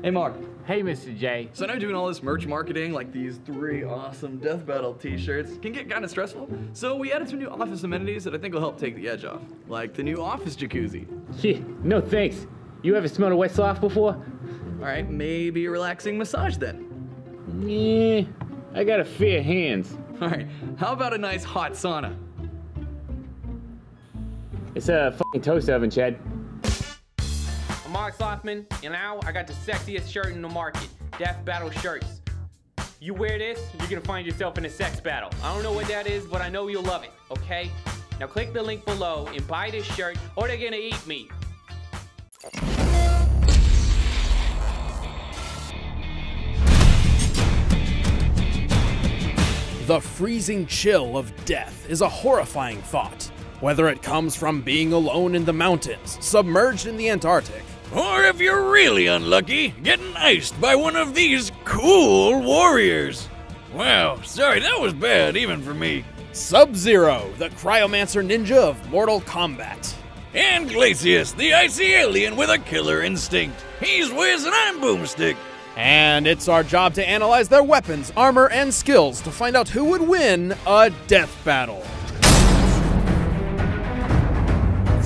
Hey Mark. Hey, Mr. J. So I know doing all this merch marketing, like these 3 awesome Death Battle t-shirts, can get kind of stressful. So we added some new office amenities that I think will help take the edge off. Like the new office jacuzzi. Yeah, no thanks. You ever smelled a Westlaw before? Alright, maybe a relaxing massage then. Yeah, I got a fair hands. Alright, how about a nice hot sauna? It's a fucking toast oven, Chad. I'm Mark Slothman, and now I got the sexiest shirt in the market, Death Battle shirts. You wear this, you're gonna find yourself in a sex battle. I don't know what that is, but I know you'll love it, okay? Now click the link below and buy this shirt, or they're gonna eat me. The freezing chill of death is a horrifying thought, whether it comes from being alone in the mountains, submerged in the Antarctic, or if you're really unlucky, getting iced by one of these cool warriors. Wow, sorry, that was bad even for me. Sub-Zero, the cryomancer ninja of Mortal Kombat. And Glacius, the icy alien with a killer instinct. He's Wiz and I'm Boomstick. And it's our job to analyze their weapons, armor, and skills to find out who would win a death battle.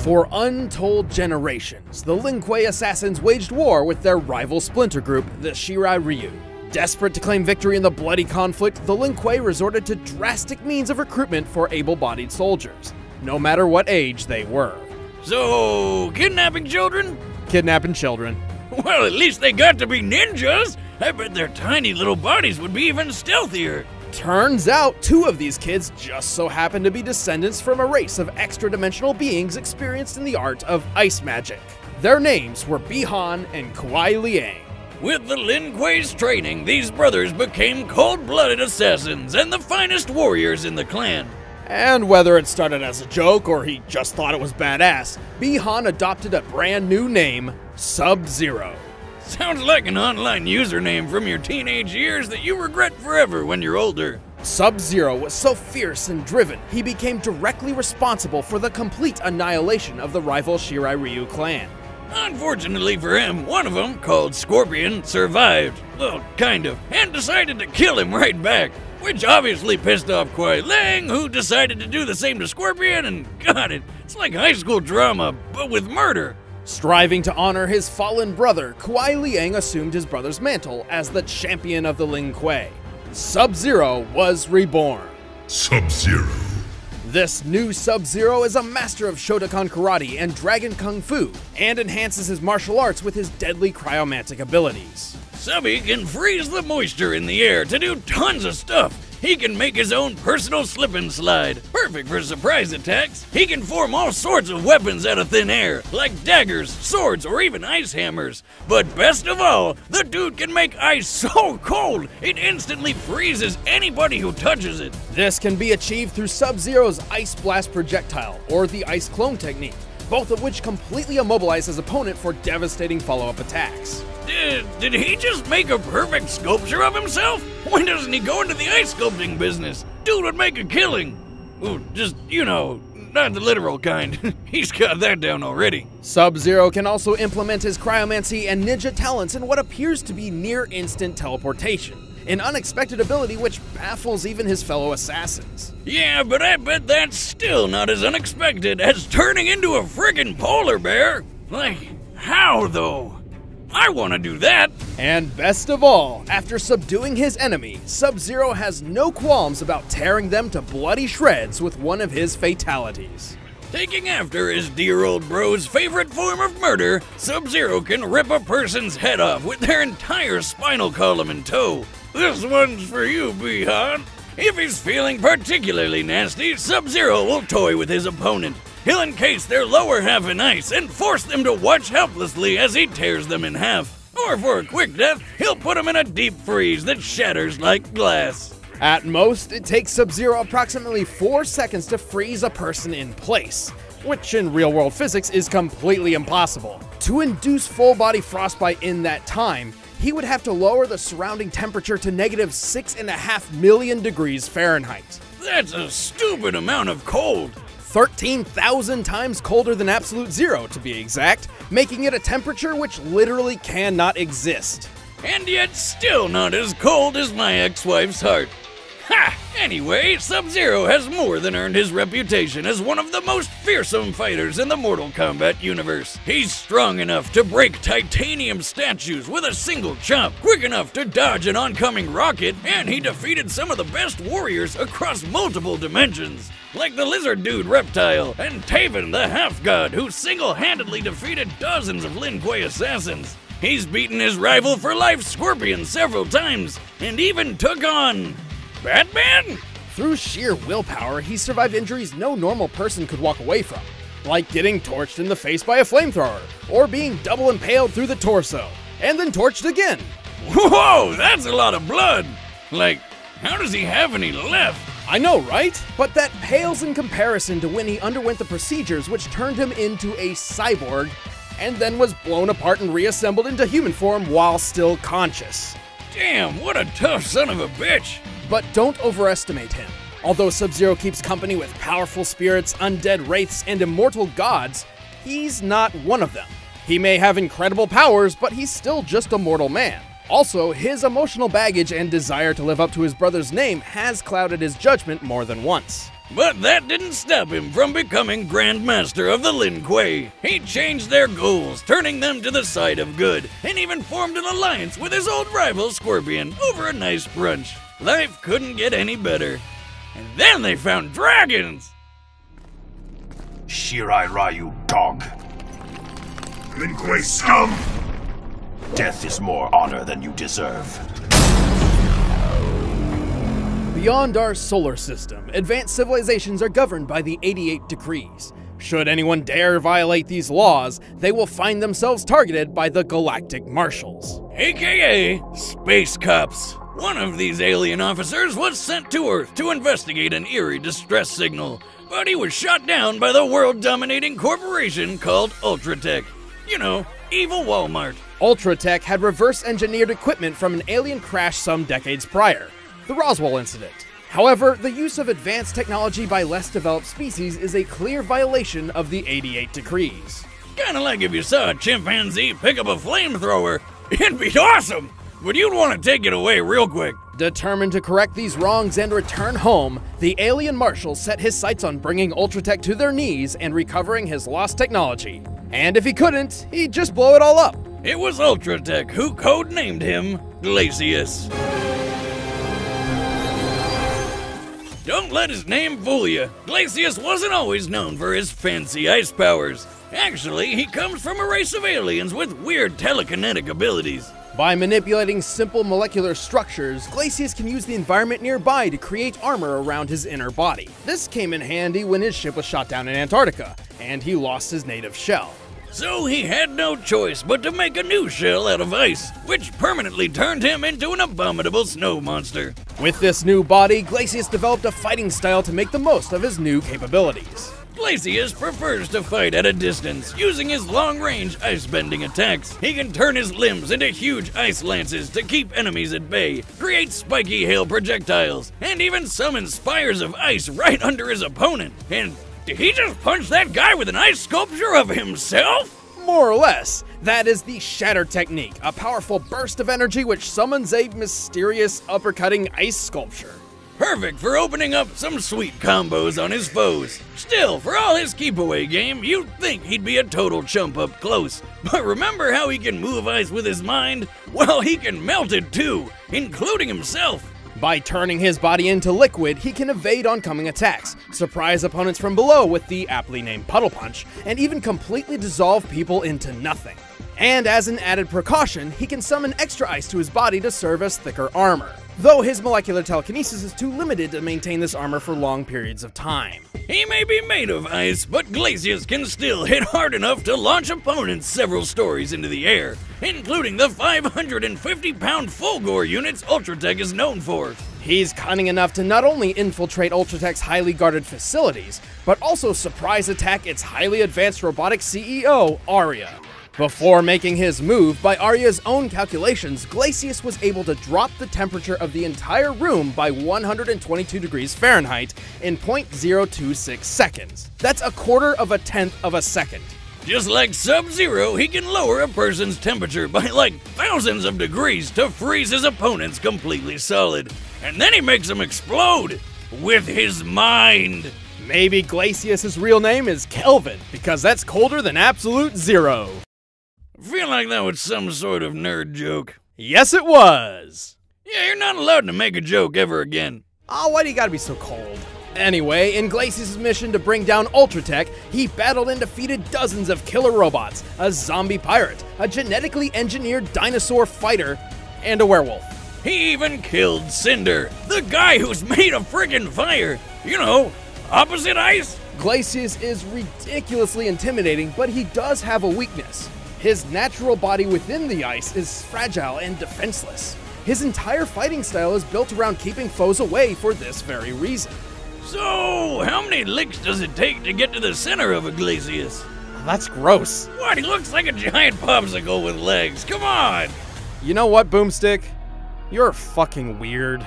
For untold generations, the Lin Kuei assassins waged war with their rival splinter group, the Shirai Ryu. Desperate to claim victory in the bloody conflict, the Lin Kuei resorted to drastic means of recruitment for able-bodied soldiers, no matter what age they were. So, kidnapping children? Kidnapping children. Well, at least they got to be ninjas. I bet their tiny little bodies would be even stealthier. Turns out 2 of these kids just so happen to be descendants from a race of extra-dimensional beings experienced in the art of ice magic. Their names were Bi-Han and Kuai Liang. With the Lin Kuei's training, these brothers became cold-blooded assassins and the finest warriors in the clan. And whether it started as a joke or he just thought it was badass, Bi-Han adopted a brand new name, Sub-Zero. Sounds like an online username from your teenage years that you regret forever when you're older. Sub-Zero was so fierce and driven, he became directly responsible for the complete annihilation of the rival Shirai Ryu clan. Unfortunately for him, one of them, called Scorpion, survived. Well, kind of, and decided to kill him right back. Which obviously pissed off Kuai Liang, who decided to do the same to Scorpion, and got it. It's like high school drama, but with murder. Striving to honor his fallen brother, Kuai Liang assumed his brother's mantle as the champion of the Lin Kuei. Sub-Zero was reborn. Sub-Zero. This new Sub-Zero is a master of Shotokan Karate and Dragon Kung Fu, and enhances his martial arts with his deadly cryomantic abilities. Subby can freeze the moisture in the air to do tons of stuff. He can make his own personal slip and slide, perfect for surprise attacks. He can form all sorts of weapons out of thin air, like daggers, swords, or even ice hammers. But best of all, the dude can make ice so cold, it instantly freezes anybody who touches it. This can be achieved through Sub-Zero's Ice Blast projectile, or the Ice Clone technique, both of which completely immobilize his opponent for devastating follow-up attacks. Did he just make a perfect sculpture of himself? Why doesn't he go into the ice sculpting business? Dude would make a killing. Ooh, just, you know, not the literal kind. He's got that down already. Sub-Zero can also implement his cryomancy and ninja talents in what appears to be near-instant teleportation, an unexpected ability which baffles even his fellow assassins. Yeah, but I bet that's still not as unexpected as turning into a friggin' polar bear. Like, how though? I want to do that! And best of all, after subduing his enemy, Sub-Zero has no qualms about tearing them to bloody shreds with one of his fatalities. Taking after his dear old bro's favorite form of murder, Sub-Zero can rip a person's head off with their entire spinal column in tow. This one's for you, Bi-Han. If he's feeling particularly nasty, Sub-Zero will toy with his opponent. He'll encase their lower half in ice and force them to watch helplessly as he tears them in half. Or for a quick death, he'll put them in a deep freeze that shatters like glass. At most, it takes Sub-Zero approximately 4 seconds to freeze a person in place, which in real-world physics is completely impossible. To induce full-body frostbite in that time, he would have to lower the surrounding temperature to negative 6.5 million degrees Fahrenheit. That's a stupid amount of cold. 13,000 times colder than absolute zero to be exact, making it a temperature which literally cannot exist. And yet still not as cold as my ex-wife's heart. Ha! Anyway, Sub-Zero has more than earned his reputation as one of the most fearsome fighters in the Mortal Kombat universe. He's strong enough to break titanium statues with a single chop, quick enough to dodge an oncoming rocket, and he defeated some of the best warriors across multiple dimensions, like the lizard dude Reptile and Taven the half-god, who single-handedly defeated dozens of Lin Kuei assassins. He's beaten his rival for life Scorpion several times, and even took on Batman? Through sheer willpower, he survived injuries no normal person could walk away from, like getting torched in the face by a flamethrower, or being double impaled through the torso, and then torched again. Whoa, that's a lot of blood! Like, how does he have any left? I know, right? But that pales in comparison to when he underwent the procedures which turned him into a cyborg, and then was blown apart and reassembled into human form while still conscious. Damn, what a tough son of a bitch! But don't overestimate him. Although Sub-Zero keeps company with powerful spirits, undead wraiths, and immortal gods, he's not one of them. He may have incredible powers, but he's still just a mortal man. Also, his emotional baggage and desire to live up to his brother's name has clouded his judgment more than once. But that didn't stop him from becoming Grand Master of the Lin Kuei. He changed their goals, turning them to the side of good, and even formed an alliance with his old rival Scorpion over a nice brunch. Life couldn't get any better. And then they found dragons! Shirai Ryu, dog. Lin Kuei scum! Death is more honor than you deserve. Beyond our solar system, advanced civilizations are governed by the 88 Decrees. Should anyone dare violate these laws, they will find themselves targeted by the Galactic Marshals, AKA Space Cops. One of these alien officers was sent to Earth to investigate an eerie distress signal, but he was shot down by the world-dominating corporation called Ultratech. You know, evil Walmart. Ultratech had reverse-engineered equipment from an alien crash some decades prior, the Roswell incident. However, the use of advanced technology by less developed species is a clear violation of the 88 Decrees. Kinda like if you saw a chimpanzee pick up a flamethrower. It'd be awesome, but you'd want to take it away real quick. Determined to correct these wrongs and return home, the alien marshal set his sights on bringing Ultratech to their knees and recovering his lost technology. And if he couldn't, he'd just blow it all up. It was Ultratech who codenamed him Glacius. Don't let his name fool you. Glacius wasn't always known for his fancy ice powers. Actually, he comes from a race of aliens with weird telekinetic abilities. By manipulating simple molecular structures, Glacius can use the environment nearby to create armor around his inner body. This came in handy when his ship was shot down in Antarctica, and he lost his native shell. So he had no choice but to make a new shell out of ice, which permanently turned him into an abominable snow monster. With this new body, Glacius developed a fighting style to make the most of his new capabilities. Glacius prefers to fight at a distance, using his long-range ice-bending attacks. He can turn his limbs into huge ice lances to keep enemies at bay, create spiky hail projectiles, and even summon spires of ice right under his opponent. And did he just punch that guy with an ice sculpture of himself? More or less. That is the Shatter Technique, a powerful burst of energy which summons a mysterious uppercutting ice sculpture. Perfect for opening up some sweet combos on his foes. Still, for all his keep-away game, you'd think he'd be a total chump up close. But remember how he can move ice with his mind? Well, he can melt it too, including himself. By turning his body into liquid, he can evade oncoming attacks, surprise opponents from below with the aptly named Puddle Punch, and even completely dissolve people into nothing. And as an added precaution, he can summon extra ice to his body to serve as thicker armor, though his molecular telekinesis is too limited to maintain this armor for long periods of time. He may be made of ice, but Glacius can still hit hard enough to launch opponents several stories into the air, including the 550-pound Fulgore units Ultratech is known for. He's cunning enough to not only infiltrate Ultratech's highly guarded facilities, but also surprise attack its highly advanced robotic CEO, Aria. Before making his move, by Arya's own calculations, Glacius was able to drop the temperature of the entire room by 122 degrees Fahrenheit in 0.026 seconds. That's a quarter of a tenth of a second. Just like Sub-Zero, he can lower a person's temperature by like thousands of degrees to freeze his opponents completely solid. And then he makes them explode with his mind. Maybe Glacius' real name is Kelvin, because that's colder than absolute zero. I feel like that was some sort of nerd joke. Yes, it was. Yeah, you're not allowed to make a joke ever again. Oh, why do you gotta be so cold? Anyway, in Glacius' mission to bring down Ultratech, he battled and defeated dozens of killer robots, a zombie pirate, a genetically engineered dinosaur fighter, and a werewolf. He even killed Cinder, the guy who's made of friggin' fire. You know, opposite ice. Glacius is ridiculously intimidating, but he does have a weakness. His natural body within the ice is fragile and defenseless. His entire fighting style is built around keeping foes away for this very reason. So, how many licks does it take to get to the center of a Glacius? That's gross. What, he looks like a giant popsicle with legs, come on! You know what, Boomstick? You're fucking weird.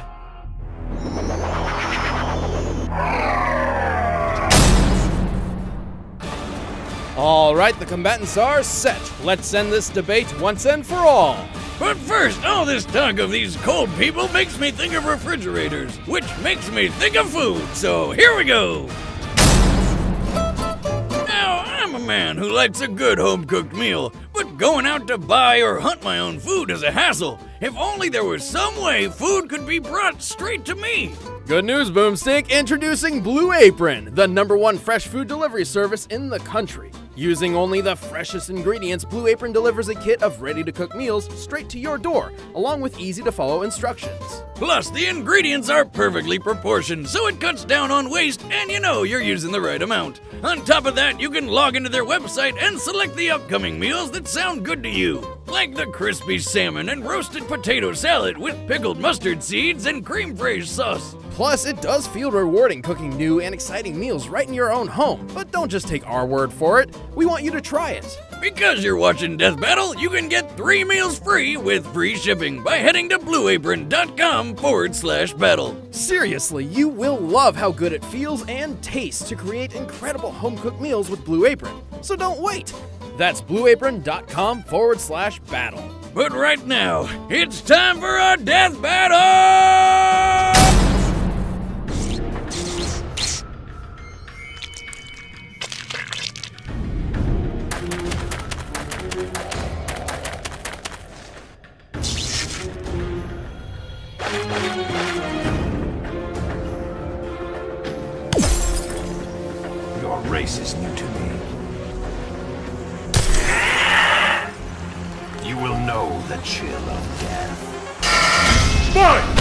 Alright, the combatants are set. Let's end this debate once and for all. But first, all this talk of these cold people makes me think of refrigerators, which makes me think of food, so here we go! Now, I'm a man who likes a good home-cooked meal, but going out to buy or hunt my own food is a hassle. If only there was some way food could be brought straight to me! Good news, Boomstick! Introducing Blue Apron, the #1 fresh food delivery service in the country. Using only the freshest ingredients, Blue Apron delivers a kit of ready-to-cook meals straight to your door, along with easy-to-follow instructions. Plus, the ingredients are perfectly proportioned, so it cuts down on waste and you know you're using the right amount. On top of that, you can log into their website and select the upcoming meals that sound good to you, like the crispy salmon and roasted potato salad with pickled mustard seeds and cream fraiche sauce. Plus, it does feel rewarding cooking new and exciting meals right in your own home. But don't just take our word for it. We want you to try it. Because you're watching Death Battle, you can get 3 meals free with free shipping by heading to blueapron.com/battle. Seriously, you will love how good it feels and tastes to create incredible home-cooked meals with Blue Apron. So don't wait. That's blueapron.com/battle. But right now, it's time for a Death Battle! Your race is new to me. You will know the chill of death. Fight!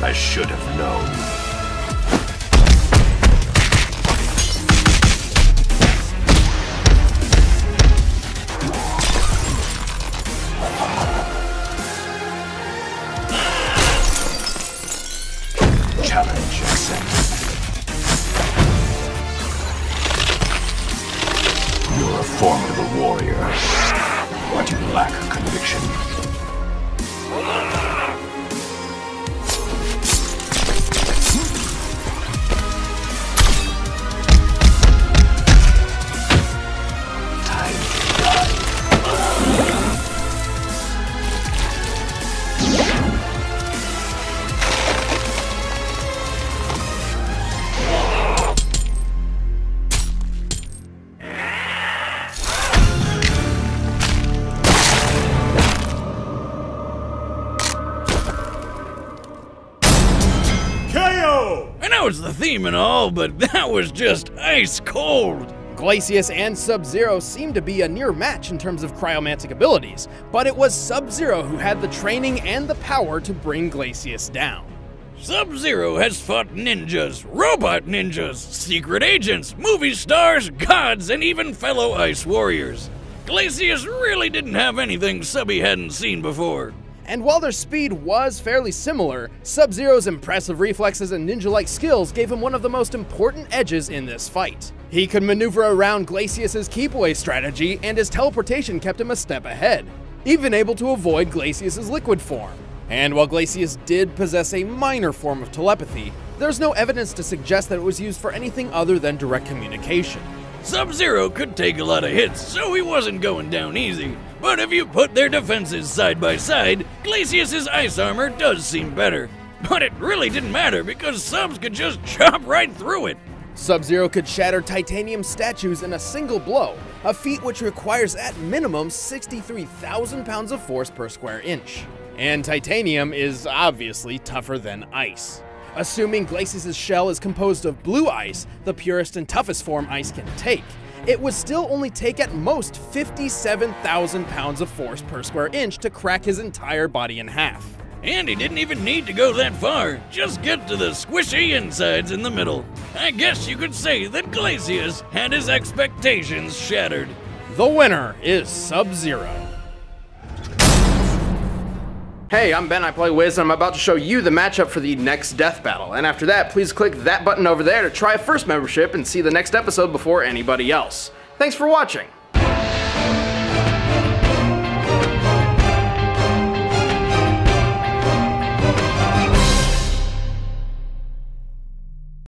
I should have known. Challenge accepted. You're a formidable warrior, but you lack conviction. I know it's the theme and all, but that was just ice cold. Glacius and Sub-Zero seem to be a near match in terms of cryomantic abilities, but it was Sub-Zero who had the training and the power to bring Glacius down. Sub-Zero has fought ninjas, robot ninjas, secret agents, movie stars, gods, and even fellow ice warriors. Glacius really didn't have anything Subby hadn't seen before. And while their speed was fairly similar, Sub-Zero's impressive reflexes and ninja-like skills gave him one of the most important edges in this fight. He could maneuver around Glacius's keep-away strategy, and his teleportation kept him a step ahead, even able to avoid Glacius's liquid form. And while Glacius did possess a minor form of telepathy, there's no evidence to suggest that it was used for anything other than direct communication. Sub-Zero could take a lot of hits, so he wasn't going down easy. But if you put their defenses side by side, Glacius's ice armor does seem better. But it really didn't matter because Subs could just chop right through it. Sub-Zero could shatter titanium statues in a single blow, a feat which requires at minimum 63,000 pounds of force per square inch. And titanium is obviously tougher than ice. Assuming Glacius' shell is composed of blue ice, the purest and toughest form ice can take, it would still only take at most 57,000 pounds of force per square inch to crack his entire body in half. And he didn't even need to go that far, just get to the squishy insides in the middle. I guess you could say that Glacius had his expectations shattered. The winner is Sub-Zero. Hey, I'm Ben, I play Wiz, and I'm about to show you the matchup for the next death battle. And after that, please click that button over there to try a first membership and see the next episode before anybody else. Thanks for watching!